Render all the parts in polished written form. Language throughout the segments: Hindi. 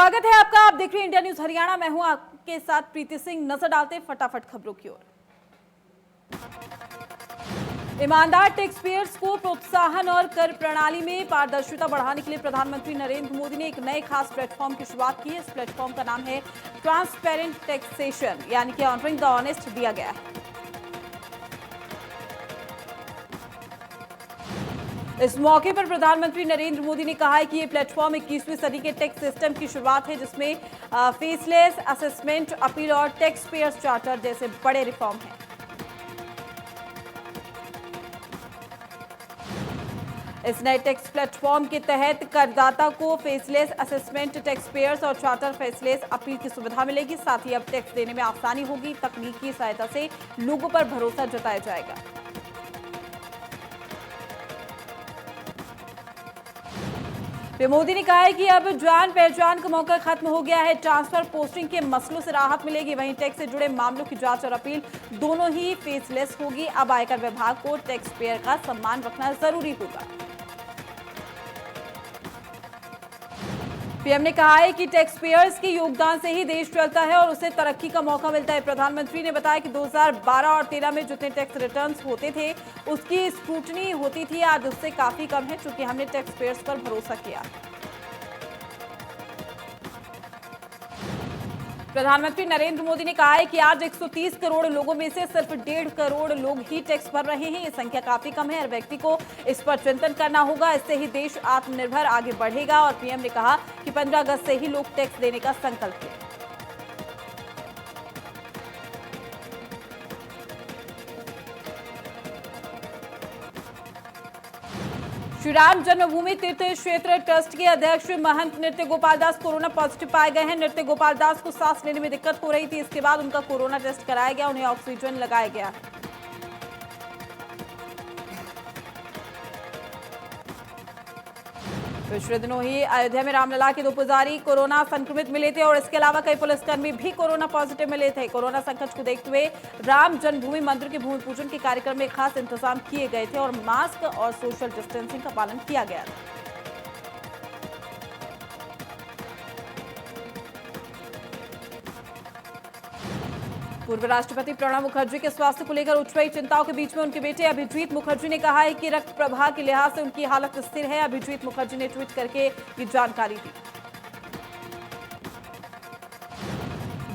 स्वागत है आपका। आप देख रहे हैं इंडिया न्यूज हरियाणा। मैं हूं आपके साथ प्रीति सिंह। नजर डालते हैं फटाफट खबरों की ओर। ईमानदार टैक्स पेयर्स को प्रोत्साहन और कर प्रणाली में पारदर्शिता बढ़ाने के लिए प्रधानमंत्री नरेंद्र मोदी ने एक नए खास प्लेटफॉर्म की शुरुआत की है। इस प्लेटफॉर्म का नाम है ट्रांसपेरेंट टैक्सेशन, यानी कि ऑनरिंग द ऑनेस्ट दिया गया है। इस मौके पर प्रधानमंत्री नरेंद्र मोदी ने कहा है कि ये प्लेटफॉर्म 21वीं सदी के टैक्स सिस्टम की शुरुआत है, जिसमें फेसलेस असेसमेंट, अपील और टैक्स पेयर्स चार्टर जैसे बड़े रिफॉर्म हैं। इस नए टैक्स प्लेटफॉर्म के तहत करदाता को फेसलेस असेसमेंट, टैक्स पेयर्स और चार्टर फेसलेस अपील की सुविधा मिलेगी। साथ ही अब टैक्स देने में आसानी होगी। तकनीक की सहायता से लोगों पर भरोसा जताया जाएगा। मोदी ने कहा है कि अब जान पहचान का मौका खत्म हो गया है। ट्रांसफर पोस्टिंग के मसलों से राहत मिलेगी। वहीं टैक्स से जुड़े मामलों की जांच और अपील दोनों ही फेसलेस होगी। अब आयकर विभाग को टैक्स पेयर का सम्मान रखना जरूरी होगा। पीएम ने कहा है कि टैक्स पेयर्स के योगदान से ही देश चलता है और उसे तरक्की का मौका मिलता है। प्रधानमंत्री ने बताया कि 2012 और 13 में जितने टैक्स रिटर्न्स होते थे उसकी स्क्रूटनी होती थी, आज उससे काफी कम है, क्योंकि हमने टैक्स पेयर्स पर भरोसा किया। प्रधानमंत्री नरेंद्र मोदी ने कहा है कि आज 130 करोड़ लोगों में से सिर्फ 1.5 करोड़ लोग ही टैक्स भर रहे हैं। ये संख्या काफी कम है। हर व्यक्ति को इस पर चिंतन करना होगा। इससे ही देश आत्मनिर्भर आगे बढ़ेगा। और पीएम ने कहा कि 15 अगस्त से ही लोग टैक्स देने का संकल्प लें। श्री राम जन्मभूमि तीर्थ क्षेत्र ट्रस्ट के अध्यक्ष महंत नृत्य गोपाल दास कोरोना पॉजिटिव पाए गए हैं। नृत्य गोपाल दास को सांस लेने में दिक्कत हो रही थी। इसके बाद उनका कोरोना टेस्ट कराया गया, उन्हें ऑक्सीजन लगाया गया। पिछले दिनों ही अयोध्या में रामलला के 2 पुजारी कोरोना संक्रमित मिले थे और इसके अलावा कई पुलिसकर्मी भी कोरोना पॉजिटिव मिले थे। कोरोना संकट को देखते हुए राम जन्मभूमि मंदिर के भूमि पूजन के कार्यक्रम में खास इंतजाम किए गए थे और मास्क और सोशल डिस्टेंसिंग का पालन किया गया था। पूर्व राष्ट्रपति प्रणब मुखर्जी के स्वास्थ्य को लेकर उठ रही चिंताओं के बीच में उनके बेटे अभिजीत मुखर्जी ने कहा है कि रक्त प्रवाह के लिहाज से उनकी हालत स्थिर है। अभिजीत मुखर्जी ने ट्वीट करके ये जानकारी दी।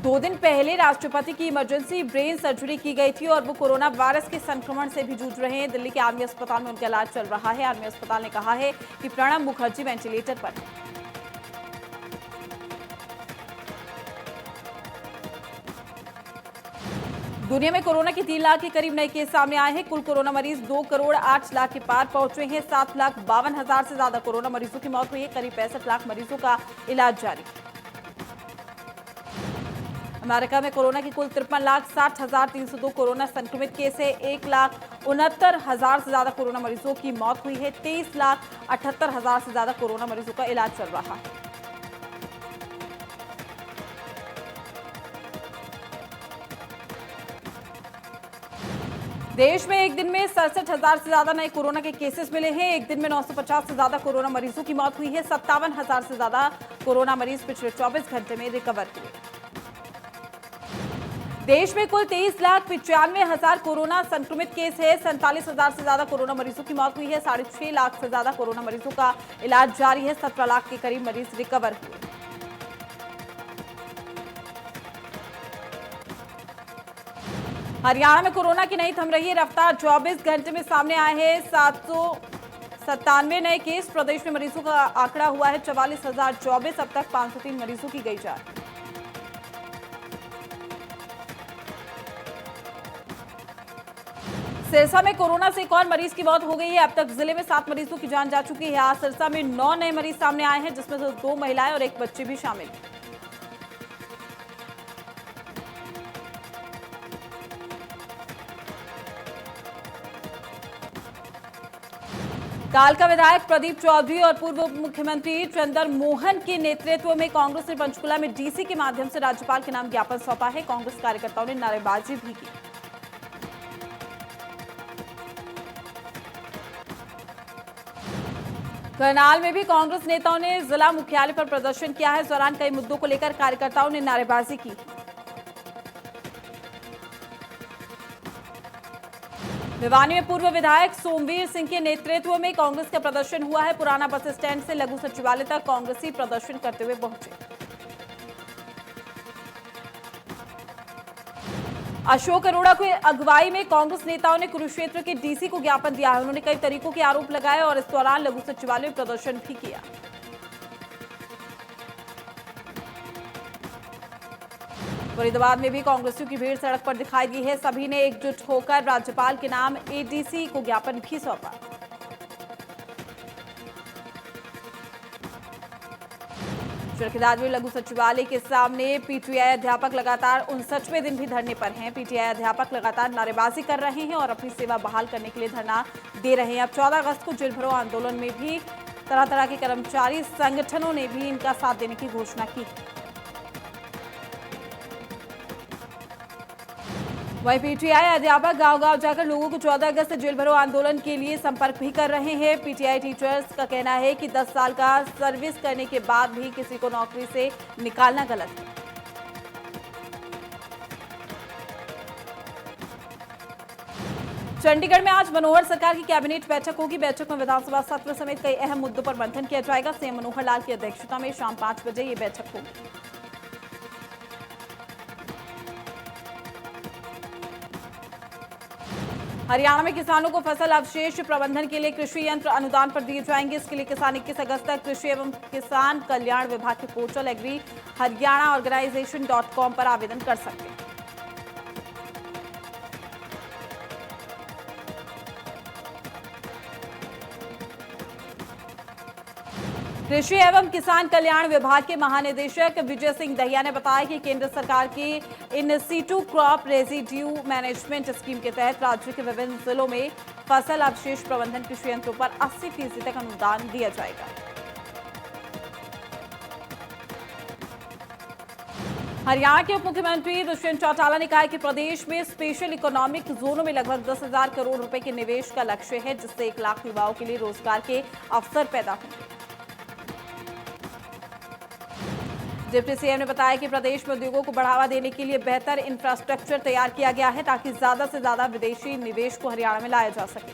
2 दिन पहले राष्ट्रपति की इमरजेंसी ब्रेन सर्जरी की गई थी और वो कोरोना वायरस के संक्रमण से भी जूझ रहे हैं। दिल्ली के आर्मी अस्पताल में उनका इलाज चल रहा है। आर्मी अस्पताल ने कहा है कि प्रणब मुखर्जी वेंटिलेटर पर है। दुनिया में कोरोना के 3 लाख के करीब नए केस सामने आए हैं। कुल कोरोना मरीज 2 करोड़ 8 लाख के पार पहुंचे हैं। 7,52,000 से ज्यादा कोरोना मरीजों की मौत हुई है। करीब 65 लाख मरीजों का इलाज जारी। अमेरिका में कोरोना के कुल 53,60,302 कोरोना संक्रमित केस है। 1,69,000 से ज्यादा कोरोना मरीजों की मौत हुई है। 23,78,000 से ज्यादा कोरोना मरीजों का इलाज चल रहा है। देश में एक दिन में 67,000 से ज्यादा नए कोरोना के केसेस मिले हैं। एक दिन में 950 से ज्यादा कोरोना मरीजों की मौत हुई है। 57,000 से ज्यादा कोरोना मरीज पिछले 24 घंटे में रिकवर हुए। देश में कुल 23,95,000 कोरोना संक्रमित केस है। 47,000 से ज्यादा कोरोना मरीजों की मौत हुई है। 6.5 लाख से ज्यादा कोरोना मरीजों का इलाज जारी है। 17 लाख के करीब मरीज रिकवर हुए। हरियाणा में कोरोना की नहीं थम रही है रफ्तार। 24 घंटे में सामने आए हैं 797 नए केस। प्रदेश में मरीजों का आंकड़ा हुआ है 44,024। अब तक 503 मरीजों की गई जान। सिरसा में कोरोना से एक और मरीज की मौत हो गई है। अब तक जिले में 7 मरीजों की जान जा चुकी है। आज सिरसा में 9 नए मरीज सामने आए हैं, जिसमें से 2 महिलाएं और 1 बच्चे भी शामिल हैं। कालका विधायक प्रदीप चौधरी और पूर्व मुख्यमंत्री चंद्र मोहन के नेतृत्व में कांग्रेस ने पंचकुला में डीसी के माध्यम से राज्यपाल के नाम ज्ञापन सौंपा है। कांग्रेस कार्यकर्ताओं ने नारेबाजी भी की। करनाल में भी कांग्रेस नेताओं ने जिला मुख्यालय पर प्रदर्शन किया है। इस दौरान कई मुद्दों को लेकर कार्यकर्ताओं ने नारेबाजी की। भिवानी में पूर्व विधायक सोमवीर सिंह के नेतृत्व में कांग्रेस का प्रदर्शन हुआ है। पुराना बस स्टैंड से लघु सचिवालय तक कांग्रेसी प्रदर्शन करते हुए पहुंचे। अशोक अरोड़ा की अगुवाई में कांग्रेस नेताओं ने कुरुक्षेत्र के डीसी को ज्ञापन दिया है। उन्होंने कई तरीकों के आरोप लगाए और इस दौरान लघु सचिवालय में प्रदर्शन भी किया। फरीदाबाद में भी कांग्रेसियों की भीड़ सड़क पर दिखाई दी है। सभी ने एकजुट होकर राज्यपाल के नाम एडीसी को ज्ञापन भी सौंपा। चरखीदार में लघु सचिवालय के सामने पीटीआई अध्यापक लगातार 59वें दिन भी धरने पर हैं। पीटीआई अध्यापक लगातार नारेबाजी कर रहे हैं और अपनी सेवा बहाल करने के लिए धरना दे रहे हैं। अब 14 अगस्त को जेल भरो आंदोलन में भी तरह तरह के कर्मचारी संगठनों ने भी इनका साथ देने की घोषणा की। वहीं पीटीआई अध्यापक गांव-गांव जाकर लोगों को 14 अगस्त जेल भरो आंदोलन के लिए संपर्क भी कर रहे हैं। पीटीआई टीचर्स का कहना है कि 10 साल का सर्विस करने के बाद भी किसी को नौकरी से निकालना गलत है। चंडीगढ़ में आज मनोहर सरकार की कैबिनेट बैठक होगी। बैठक में विधानसभा सत्र समेत कई अहम मुद्दों पर मंथन किया जाएगा। सीएम मनोहर लाल की अध्यक्षता में शाम 5 बजे ये बैठक होगी। हरियाणा में किसानों को फसल अवशेष प्रबंधन के लिए कृषि यंत्र अनुदान पर दिए जाएंगे। इसके लिए किसान 21 अगस्त तक कृषि एवं किसान कल्याण विभाग के पोर्टल एग्री हरियाणा ऑर्गेनाइजेशन.com पर आवेदन कर सकते हैं। कृषि एवं किसान कल्याण विभाग के महानिदेशक विजय सिंह दहिया ने बताया कि केंद्र सरकार की in situ crop residue management scheme के तहत राज्य के विभिन्न जिलों में फसल अवशेष प्रबंधन कृषि यंत्रों पर 80% तक अनुदान दिया जाएगा। हरियाणा के उप मुख्यमंत्री दुष्यंत चौटाला ने कहा है कि प्रदेश में स्पेशल इकोनॉमिक जोनों में लगभग 10,000 करोड़ रुपए के निवेश का लक्ष्य है, जिससे 1 लाख युवाओं के लिए रोजगार के अवसर पैदा होंगे। डिप्टी सीएम ने बताया कि प्रदेश में उद्योगों को बढ़ावा देने के लिए बेहतर इंफ्रास्ट्रक्चर तैयार किया गया है, ताकि ज्यादा से ज्यादा विदेशी निवेश को हरियाणा में लाया जा सके।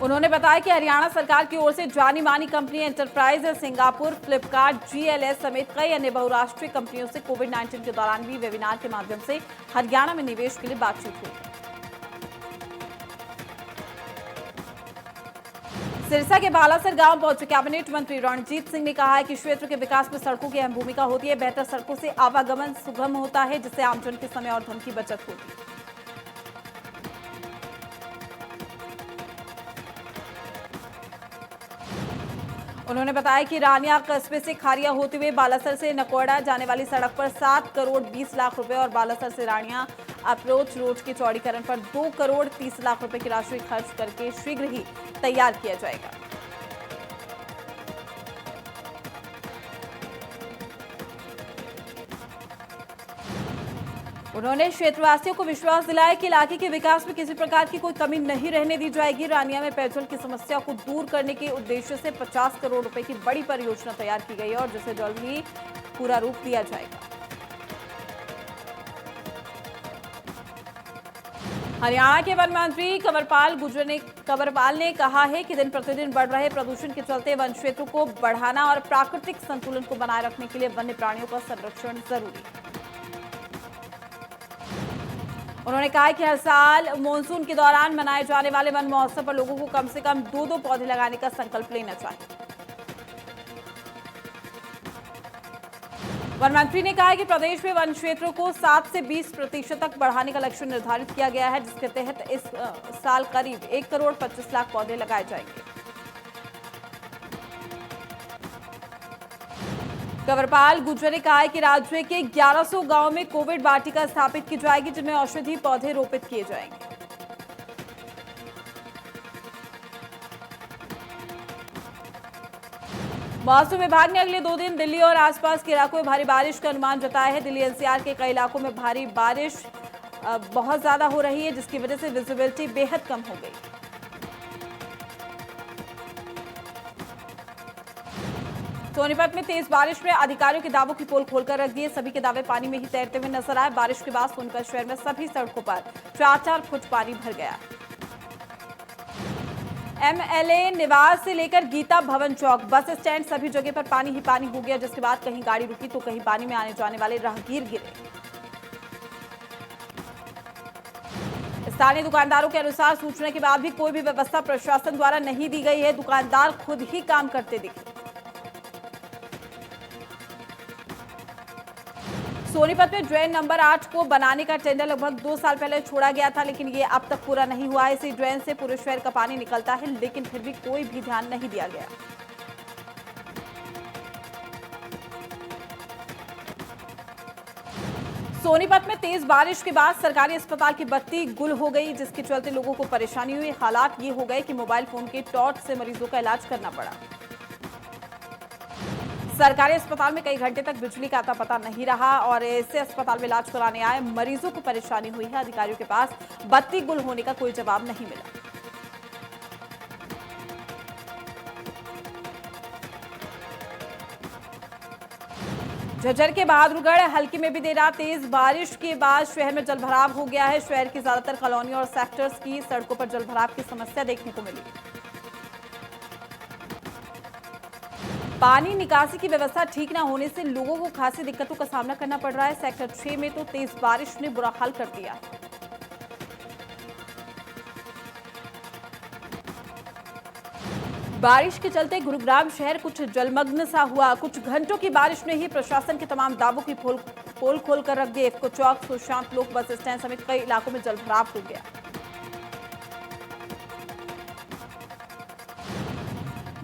उन्होंने बताया कि हरियाणा सरकार की ओर से जानी मानी company enterprise Singapore, Flipkart, GLS समेत कई अन्य बहुराष्ट्रीय कंपनियों से कोविड-19 के दौरान भी वेबिनार के माध्यम से हरियाणा में निवेश के लिए बातचीत हुई। सिरसा के बालासर गांव पहुंचे कैबिनेट मंत्री रणजीत सिंह ने कहा है कि क्षेत्र के विकास में सड़कों की अहम भूमिका होती है। बेहतर सड़कों से आवागमन सुगम होता है, जिससे आमजन के समय और धन की बचत होती है। उन्होंने बताया कि रानिया कस्बे से खारिया होते हुए बालासर से नकोड़ा जाने वाली सड़क पर 7 करोड़ 20 लाख रुपए और बालासर से रानिया अप्रोच रोड के चौड़ीकरण पर 2 करोड़ 30 लाख रुपए की राशि खर्च करके शीघ्र ही तैयार किया जाएगा। उन्होंने क्षेत्रवासियों को विश्वास दिलाया कि इलाके के विकास में किसी प्रकार की कोई कमी नहीं रहने दी जाएगी। रानिया में पेयजल की समस्या को दूर करने के उद्देश्य से 50 करोड़ रुपए की बड़ी परियोजना तैयार की गई है और जिसे जल्द ही पूरा रूप दिया जाएगा। हरियाणा के वन मंत्री कंवरपाल ने कहा है कि दिन प्रतिदिन बढ़ रहे प्रदूषण के चलते वन क्षेत्र को बढ़ाना और प्राकृतिक संतुलन को बनाए रखने के लिए वन्य प्राणियों का संरक्षण जरूरी है। उन्होंने कहा कि हर साल मानसून के दौरान मनाए जाने वाले वन महोत्सव पर लोगों को कम से कम 2-2 पौधे लगाने का संकल्प लेना चाहिए। वन मंत्री ने कहा कि प्रदेश में वन क्षेत्रों को 7 से 20% तक बढ़ाने का लक्ष्य निर्धारित किया गया है, जिसके तहत इस साल करीब 1 करोड़ 25 लाख पौधे लगाए जाएंगे। कंवरपाल गुर्जर ने कहा है कि राज्य के 1100 गांवों में कोविड वाटिका स्थापित की जाएगी, जिनमें औषधि पौधे रोपित किए जाएंगे। मौसम विभाग ने अगले 2 दिन दिल्ली और आसपास के इलाकों में भारी बारिश का अनुमान जताया है। दिल्ली एनसीआर के कई इलाकों में भारी बारिश बहुत ज्यादा हो रही है, जिसकी वजह से विजिबिलिटी बेहद कम हो गई। सोनीपत में तेज बारिश में अधिकारियों के दावों की पोल खोलकर रख दिए। सभी के दावे पानी में ही तैरते हुए नजर आए। बारिश के बाद सोनीपत शहर में सभी सड़कों पर 4-4 फुट पानी भर गया। एमएलए निवास से लेकर गीता भवन चौक, बस स्टैंड, सभी जगह पर पानी ही पानी हो गया, जिसके बाद कहीं गाड़ी रुकी तो कहीं पानी में आने जाने वाले राहगीर गिरे। स्थानीय दुकानदारों के अनुसार सूचना के बाद भी कोई भी व्यवस्था प्रशासन द्वारा नहीं दी गई है। दुकानदार खुद ही काम करते दिखे। सोनीपत में ड्रेन नंबर 8 को बनाने का टेंडर लगभग 2 साल पहले छोड़ा गया था, लेकिन ये अब तक पूरा नहीं हुआ है। इसी ड्रेन से पूरे शहर का पानी निकलता है, लेकिन फिर भी कोई भी ध्यान नहीं दिया गया। सोनीपत में तेज बारिश के बाद सरकारी अस्पताल की बत्ती गुल हो गई, जिसके चलते लोगों को परेशानी हुई। हालात ये हो गए कि मोबाइल फोन के टॉर्च से मरीजों का इलाज करना पड़ा। सरकारी अस्पताल में कई घंटे तक बिजली का आता पता नहीं रहा और इससे अस्पताल में इलाज कराने आए मरीजों को परेशानी हुई है। अधिकारियों के पास बत्ती गुल होने का कोई जवाब नहीं मिला। झज्जर के बहादुरगढ़ हल्की में भी देर रात तेज बारिश के बाद शहर में जलभराव हो गया है। शहर की ज्यादातर कॉलोनियों और सेक्टर्स की सड़कों पर जलभराव की समस्या देखने को मिली। पानी निकासी की व्यवस्था ठीक न होने से लोगों को खासी दिक्कतों का सामना करना पड़ रहा है। सेक्टर 6 में तो तेज बारिश ने बुरा हाल कर दिया। बारिश के चलते गुरुग्राम शहर कुछ जलमग्न सा हुआ। कुछ घंटों की बारिश ने ही प्रशासन के तमाम दावों की पोल खोल कर रख दिए। इफ्को चौक, सुशांत लोक बस स्टैंड समेत कई इलाकों में जलभराव हो गया।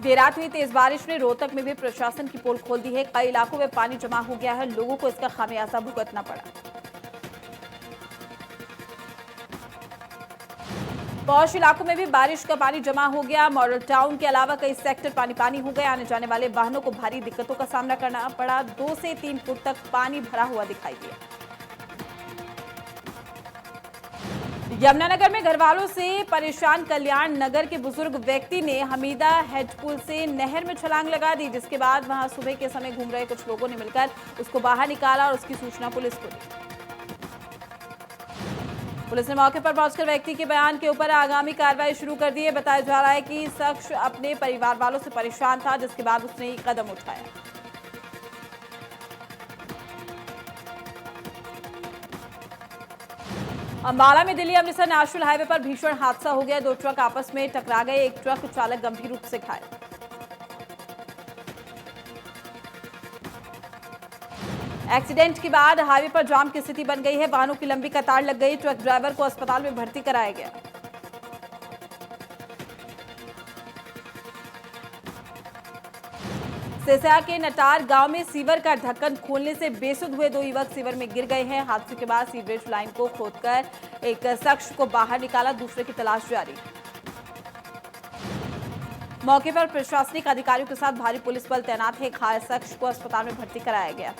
देर रात हुई तेज बारिश ने रोहतक में भी प्रशासन की पोल खोल दी है। कई इलाकों में पानी जमा हो गया है। लोगों को इसका खामियाजा भुगतना पड़ा। पौष इलाकों में भी बारिश का पानी जमा हो गया। मॉडल टाउन के अलावा कई सेक्टर पानी पानी हो गए। आने जाने वाले वाहनों को भारी दिक्कतों का सामना करना पड़ा। 2 से 3 फुट तक पानी भरा हुआ दिखाई दिया। यमुनानगर में घर वालों से परेशान कल्याण नगर के बुजुर्ग व्यक्ति ने हमीदा हेड पुल से नहर में छलांग लगा दी, जिसके बाद वहां सुबह के समय घूम रहे कुछ लोगों ने मिलकर उसको बाहर निकाला और उसकी सूचना पुलिस को दी। पुलिस ने मौके पर पहुंचकर व्यक्ति के बयान के ऊपर आगामी कार्रवाई शुरू कर दी है। बताया जा रहा है कि शख्स अपने परिवार वालों से परेशान था, जिसके बाद उसने ये कदम उठाया। अंबाला में दिल्ली अमृतसर नेशनल हाईवे पर भीषण हादसा हो गया। 2 ट्रक आपस में टकरा गए। एक ट्रक चालक गंभीर रूप से घायल। एक्सीडेंट के बाद हाईवे पर जाम की स्थिति बन गई है। वाहनों की लंबी कतार लग गई। ट्रक ड्राइवर को अस्पताल में भर्ती कराया गया। सिरसा के नटार गांव में सीवर का ढक्कन खोलने से बेसुध हुए 2 युवक सीवर में गिर गए हैं। हादसे के बाद सीवरेज लाइन को खोदकर एक शख्स को बाहर निकाला, दूसरे की तलाश जारी। मौके पर प्रशासनिक अधिकारियों के साथ भारी पुलिस बल तैनात है। घायल शख्स को अस्पताल में भर्ती कराया गया।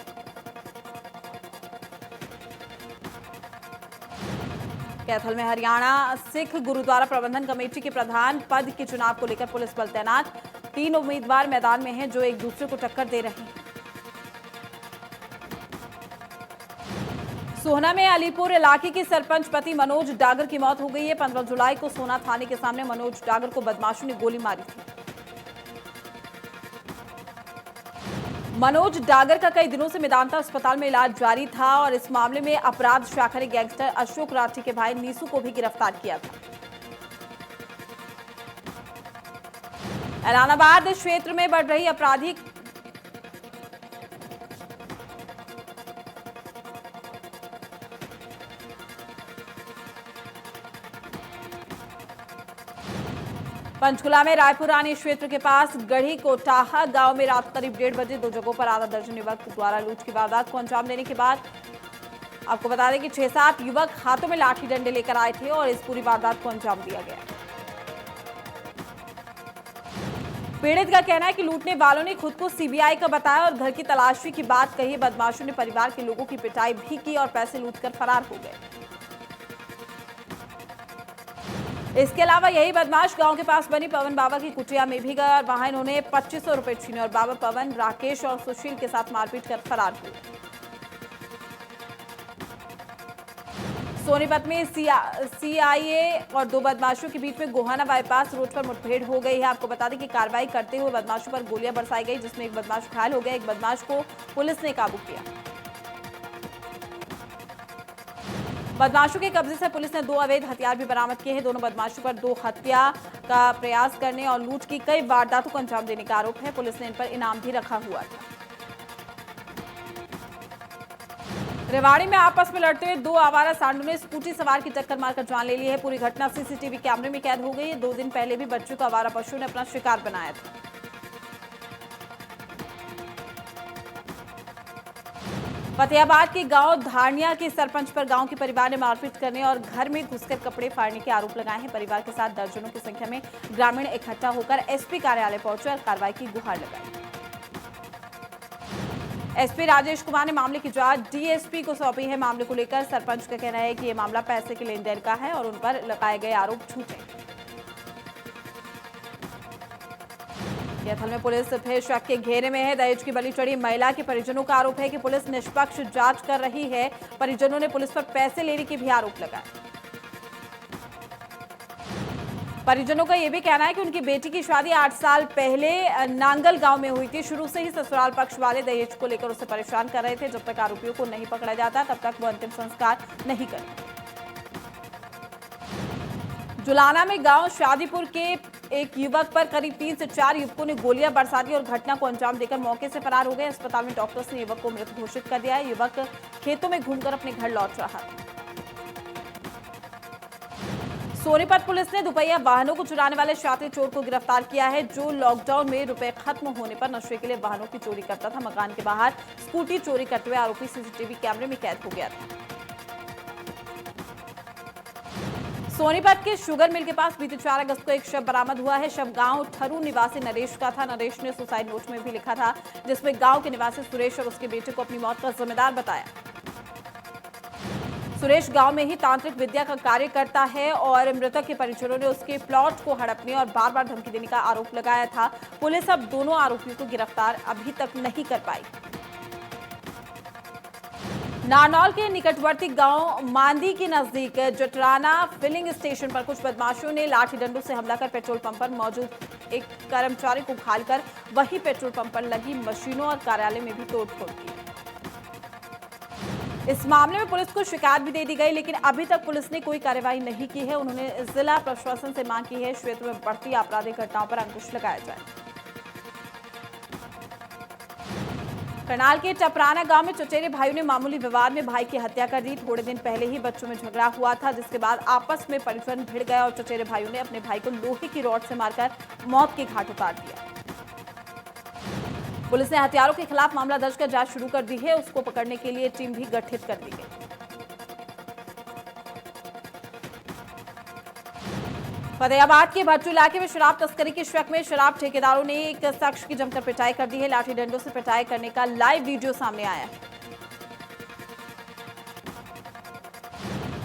कैथल में हरियाणा सिख गुरुद्वारा प्रबंधन कमेटी के प्रधान पद के चुनाव को लेकर पुलिस बल तैनात। 3 उम्मीदवार मैदान में हैं, जो एक दूसरे को टक्कर दे रहे हैं। सोहना में अलीपुर इलाके के सरपंच पति मनोज डागर की मौत हो गई है। 15 जुलाई को सोहना थाने के सामने मनोज डागर को बदमाशों ने गोली मारी थी। मनोज डागर का कई दिनों से मेदांता अस्पताल में इलाज जारी था और इस मामले में अपराध शाखा ने गैंगस्टर अशोक राठी के भाई नीसू को भी गिरफ्तार किया था। ऐलानाबाद क्षेत्र में बढ़ रही आपराधिक पंचकुला में रायपुर रानी क्षेत्र के पास गढ़ी कोटाहा गांव में रात करीब 1:30 बजे 2 जगहों पर आधा दर्जन युवक द्वारा लूट की वारदात को अंजाम देने के बाद आपको बता दें कि 6-7 युवक हाथों में लाठी डंडे लेकर आए थे और इस पूरी वारदात को अंजाम दिया गया। पीड़ित का कहना है कि लूटने वालों ने खुद को सीबीआई का बताया और घर की तलाशी की बात कही। बदमाशों ने परिवार के लोगों की पिटाई भी की और पैसे लूटकर फरार हो गए। इसके अलावा यही बदमाश गांव के पास बनी पवन बाबा की कुटिया में भी गया और वहां इन्होंने 2500 रुपए छीने और बाबा पवन, राकेश और सुशील के साथ मारपीट कर फरार हुए। सोनीपत में सीआईए और दो बदमाशों के बीच में गोहाना बाईपास रोड पर मुठभेड़ हो गई है। आपको बता दें कि कार्रवाई करते हुए बदमाशों पर गोलियां बरसाई गई, जिसमें एक बदमाश घायल हो गया। एक बदमाश को पुलिस ने काबू किया। बदमाशों के कब्जे से पुलिस ने 2 अवैध हथियार भी बरामद किए हैं। दोनों बदमाशों पर 2 हत्या का प्रयास करने और लूट की कई वारदातों को अंजाम देने का आरोप है। पुलिस ने इन पर इनाम भी रखा हुआ था। रेवाड़ी में आपस में लड़ते हुए 2 आवारा सांडों ने स्कूटी सवार की टक्कर मारकर जान ले ली है। पूरी घटना सीसीटीवी कैमरे में कैद हो गई है। 2 दिन पहले भी बच्चों को आवारा पशुओं ने अपना शिकार बनाया था। फतेहाबाद के गांव धारनिया के सरपंच पर गांव के परिवार ने मारपीट करने और घर में घुसकर कपड़े फाड़ने के आरोप लगाए हैं। परिवार के साथ दर्जनों की संख्या में ग्रामीण इकट्ठा होकर एसपी कार्यालय पहुंचे और कार्रवाई की गुहार लगाई। एसपी राजेश कुमार ने मामले की जांच डीएसपी को सौंपी है। मामले को लेकर सरपंच का कहना है कि यह मामला पैसे के लेन देन का है और उन पर लगाए गए आरोप झूठे। कैथल में पुलिस फिर शक के घेरे में है। दहेज की बलि चढ़ी महिला के परिजनों का आरोप है कि पुलिस निष्पक्ष जांच कर रही है। परिजनों ने पुलिस पर पैसे लेने के भी आरोप लगाए। परिजनों का यह भी कहना है कि उनकी बेटी की शादी 8 साल पहले नांगल गांव में हुई थी। शुरू से ही ससुराल पक्ष वाले दहेज को लेकर उसे परेशान कर रहे थे। जब तक आरोपियों को नहीं पकड़ा जाता तब तक वो अंतिम संस्कार नहीं करते। जुलाना में गांव शादीपुर के एक युवक पर करीब 3 से 4 युवकों ने गोलियां बरसा दी और घटना को अंजाम देकर मौके से फरार हो गए। अस्पताल में डॉक्टर्स ने युवक को मृत घोषित कर दिया है। युवक खेतों में घूमकर अपने घर लौट रहा था। सोनीपत पुलिस ने दुपहिया वाहनों को चुराने वाले शातिर चोर को गिरफ्तार किया है, जो लॉकडाउन में रुपए खत्म होने पर नशे के लिए वाहनों की चोरी करता था। मकान के बाहर स्कूटी चोरी करते हुए आरोपी सीसीटीवी कैमरे में कैद हो गया था। सोनीपत के शुगर मिल के पास बीते 4 अगस्त को एक शव बरामद हुआ है। शव गांव ठरू निवासी नरेश का था। नरेश ने सुसाइड नोट में भी लिखा था, जिसमें गांव के निवासी सुरेश और उसके बेटे को अपनी मौत का जिम्मेदार बताया। सुरेश गांव में ही तांत्रिक विद्या का कार्य करता है और मृतक के परिजनों ने उसके प्लॉट को हड़पने और बार बार धमकी देने का आरोप लगाया था। पुलिस अब दोनों आरोपियों को गिरफ्तार अभी तक नहीं कर पाई। नारनौल के निकटवर्ती गांव मांदी के नजदीक जटराना फिलिंग स्टेशन पर कुछ बदमाशों ने लाठी डंडों से हमला कर पेट्रोल पंप पर मौजूद एक कर्मचारी को घायल वही पेट्रोल पंप पर लगी मशीनों और कार्यालय में भी तोड़फोड़ की। इस मामले में पुलिस को शिकायत भी दे दी गई, लेकिन अभी तक पुलिस ने कोई कार्रवाई नहीं की है। उन्होंने जिला प्रशासन से मांग की है क्षेत्र में बढ़ती आपराधिक घटनाओं पर अंकुश लगाया जाए। करनाल के टपराना गांव में चचेरे भाइयों ने मामूली विवाद में भाई की हत्या कर दी। थोड़े दिन पहले ही बच्चों में झगड़ा हुआ था, जिसके बाद आपस में परिजन भिड़ गया और चचेरे भाइयों ने अपने भाई को लोहे की रॉड से मारकर मौत के घाट उतार दिया। पुलिस ने हत्यारों के खिलाफ मामला दर्ज कर जांच शुरू कर दी है। उसको पकड़ने के लिए टीम भी गठित कर दी गई। फतेहाबाद के भट्टू इलाके में शराब तस्करी के शक में शराब ठेकेदारों ने एक शख्स की जमकर पिटाई कर दी है। लाठी डंडों से पिटाई करने का लाइव वीडियो सामने आया है।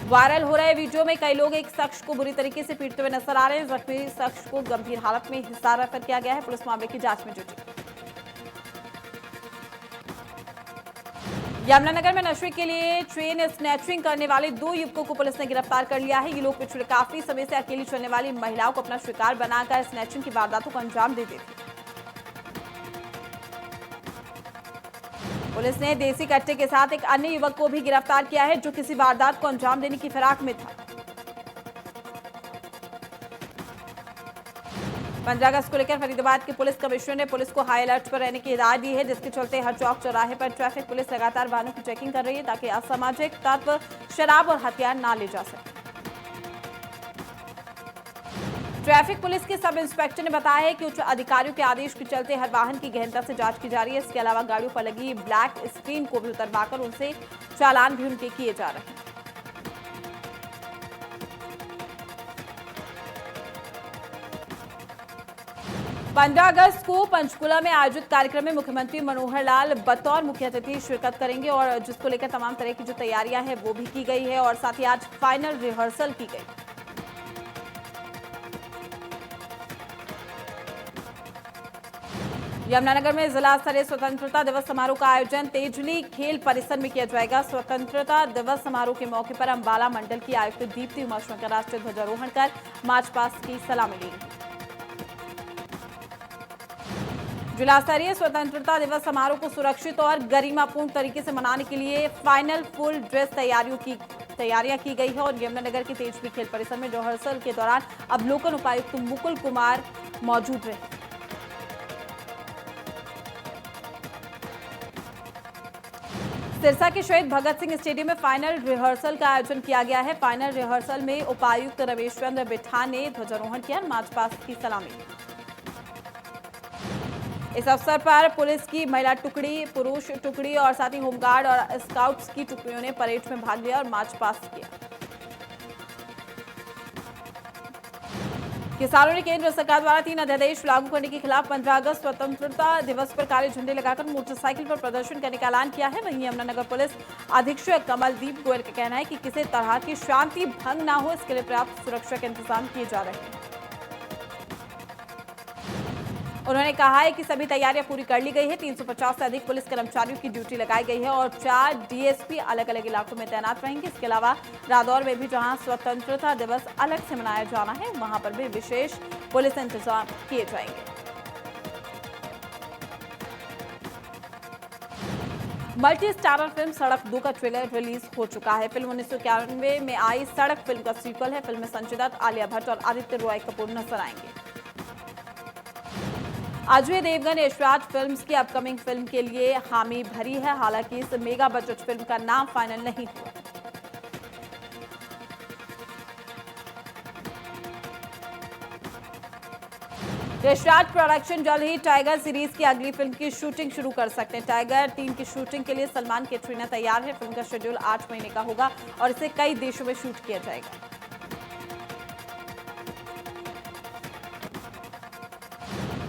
वायरल हो रहे वीडियो में कई लोग एक शख्स को बुरी तरीके से पीटते हुए नजर आ रहे हैं। जख्मी शख्स को गंभीर हालत में हिसार रेफर किया गया है। पुलिस मामले की जांच में जुटी। यमुनानगर में नशे के लिए ट्रेन स्नैचिंग करने वाले 2 युवकों को पुलिस ने गिरफ्तार कर लिया है। ये लोग पिछले काफी समय से अकेली चलने वाली महिलाओं को अपना शिकार बनाकर स्नैचिंग की वारदातों को अंजाम देते थे। पुलिस ने देसी कट्टे के साथ एक अन्य युवक को भी गिरफ्तार किया है, जो किसी वारदात को अंजाम देने की फिराक में था। 15 अगस्त को लेकर फरीदाबाद के पुलिस कमिश्नर ने पुलिस को हाई अलर्ट पर रहने की हिदायत दी है, जिसके चलते हर चौक चौराहे पर ट्रैफिक पुलिस लगातार वाहनों की चेकिंग कर रही है, ताकि असामाजिक तत्व शराब और हथियार ना ले जा सके। ट्रैफिक पुलिस के सब इंस्पेक्टर ने बताया है कि उच्च अधिकारियों के आदेश के चलते हर वाहन की गहनता से जांच की जा रही है। इसके अलावा गाड़ियों पर लगी ब्लैक स्क्रीन को भी उतरवाकर उनसे चालान भी उनके किए जा रहे हैं। पंद्रह अगस्त को पंचकुला में आयोजित कार्यक्रम में मुख्यमंत्री मनोहर लाल बतौर मुख्य अतिथि शिरकत करेंगे और जिसको लेकर तमाम तरह की जो तैयारियां हैं वो भी की गई है और साथ ही आज फाइनल रिहर्सल की गई। यमुनानगर में जिला स्तरीय स्वतंत्रता दिवस समारोह का आयोजन तेजली खेल परिसर में किया जाएगा। स्वतंत्रता दिवस समारोह के मौके पर अंबाला मंडल की आयुक्त दीप्ति उमाशंकर राष्ट्रीय ध्वजारोहण कर मार्च पास्ट की सलामी ली। जिला स्तरीय स्वतंत्रता दिवस समारोह को सुरक्षित और गरिमापूर्ण तरीके से मनाने के लिए फाइनल फुल ड्रेस तैयारियां की गई है और यमुनानगर के तेजली खेल परिसर में रिहर्सल के दौरान अवलोकन उपायुक्त मुकुल कुमार मौजूद रहे। सिरसा के शहीद भगत सिंह स्टेडियम में फाइनल रिहर्सल का आयोजन किया गया है। फाइनल रिहर्सल में उपायुक्त रमेश चंद्र बिठा ने ध्वजारोहण किया, मार्च पास्ट की सलामी। इस अवसर पर पुलिस की महिला टुकड़ी, पुरुष टुकड़ी और साथ ही होमगार्ड और स्काउट्स की टुकड़ियों ने परेड में भाग लिया और मार्च पास्ट किया। किसानों ने केंद्र सरकार द्वारा 3 अध्यादेश लागू करने के खिलाफ 15 अगस्त स्वतंत्रता दिवस पर काले झंडे लगाकर मोटरसाइकिल पर प्रदर्शन करने का ऐलान किया है। वहीं यमुनानगर पुलिस अधीक्षक कमलदीप गोयल का कहना है कि किसी तरह की शांति भंग न हो, इसके लिए पर्याप्त सुरक्षा के इंतजाम किए जा रहे हैं। उन्होंने कहा है कि सभी तैयारियां पूरी कर ली गई है। 350 से अधिक पुलिस कर्मचारियों की ड्यूटी लगाई गई है और 4 डीएसपी अलग अलग इलाकों में तैनात रहेंगे। इसके अलावा रादौर में भी जहां स्वतंत्रता दिवस अलग से मनाया जाना है, वहां पर भी विशेष पुलिस इंतजाम किए जाएंगे। मल्टी स्टारर फिल्म सड़क 2 का ट्रेलर रिलीज हो चुका है। फिल्म 1991 में आई सड़क फिल्म का सीक्वल है। फिल्म में संजय दत्त, आलिया भट्ट और आदित्य रॉय कपूर नजर आएंगे। अजय देवगन यशराज फिल्म्स की अपकमिंग फिल्म के लिए हामी भरी है। हालांकि इस मेगा बजट फिल्म का नाम फाइनल नहीं हुआ। यशराज प्रोडक्शन जल्द ही टाइगर सीरीज की अगली फिल्म की शूटिंग शुरू कर सकते हैं। टाइगर 3 की शूटिंग के लिए सलमान कैटरीना तैयार है। फिल्म का शेड्यूल 8 महीने का होगा और इसे कई देशों में शूट किया जाएगा।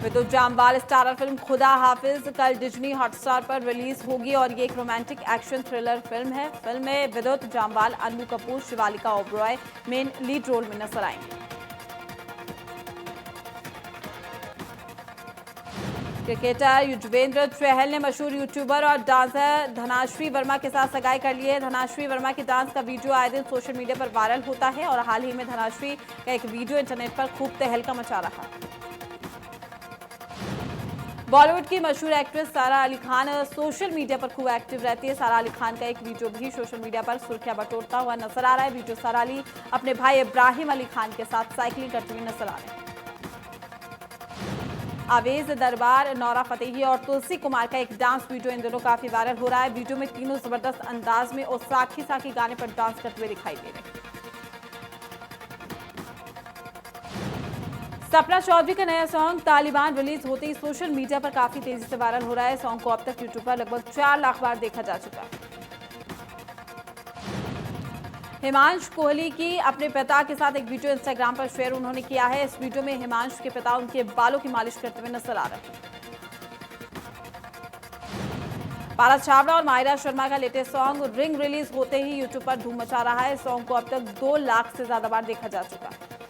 विद्युत जामवाल स्टारर फिल्म खुदा हाफिज कल डिज्नी हॉटस्टार पर रिलीज होगी और ये एक रोमांटिक एक्शन थ्रिलर फिल्म है। फिल्म में Vidyut Jammwal, Annu Kapoor, Shivaleeka Oberoi main lead role में नजर आएंगे। क्रिकेटर युजवेंद्र चहल ने मशहूर यूट्यूबर और डांसर धनाश्री वर्मा के साथ सगाई कर ली है। धनाश्री वर्मा के डांस का वीडियो आए दिन सोशल मीडिया पर वायरल होता है और हाल ही में धनाश्री का एक वीडियो इंटरनेट पर खूब तहलका मचा रहा है। बॉलीवुड की मशहूर एक्ट्रेस सारा अली खान सोशल मीडिया पर खूब एक्टिव रहती है। सारा अली खान का एक वीडियो भी सोशल मीडिया पर सुर्खियां बटोरता हुआ नजर आ रहा है। वीडियो सारा अली अपने भाई इब्राहिम अली खान के साथ साइकिलिंग करते हुए नजर आ रहे हैं। आवेज दरबार, नौरा फतेही और तुलसी कुमार का एक डांस वीडियो इन दिनों काफी वायरल हो रहा है। वीडियो में तीनों जबरदस्त अंदाज में और साखी साखी गाने पर डांस करते हुए दिखाई दे रहे हैं। सपना चौधरी का नया सॉन्ग तालिबान रिलीज होते ही सोशल मीडिया पर काफी तेजी से वायरल हो रहा है। सॉन्ग को अब तक यूट्यूब पर लगभग 4 लाख बार देखा जा चुका है। हिमांशु कोहली की अपने पिता के साथ एक वीडियो इंस्टाग्राम पर शेयर उन्होंने किया है। इस वीडियो में हिमांशु के पिता उनके बालों की मालिश करते हुए नजर आ रहे हैं। पारस छाबड़ा और माहिरा शर्मा का लेटेस्ट सॉन्ग रिंग रिलीज होते ही यूट्यूब पर धूम मचा रहा है। सॉन्ग को अब तक 2 लाख से ज्यादा बार देखा जा चुका है।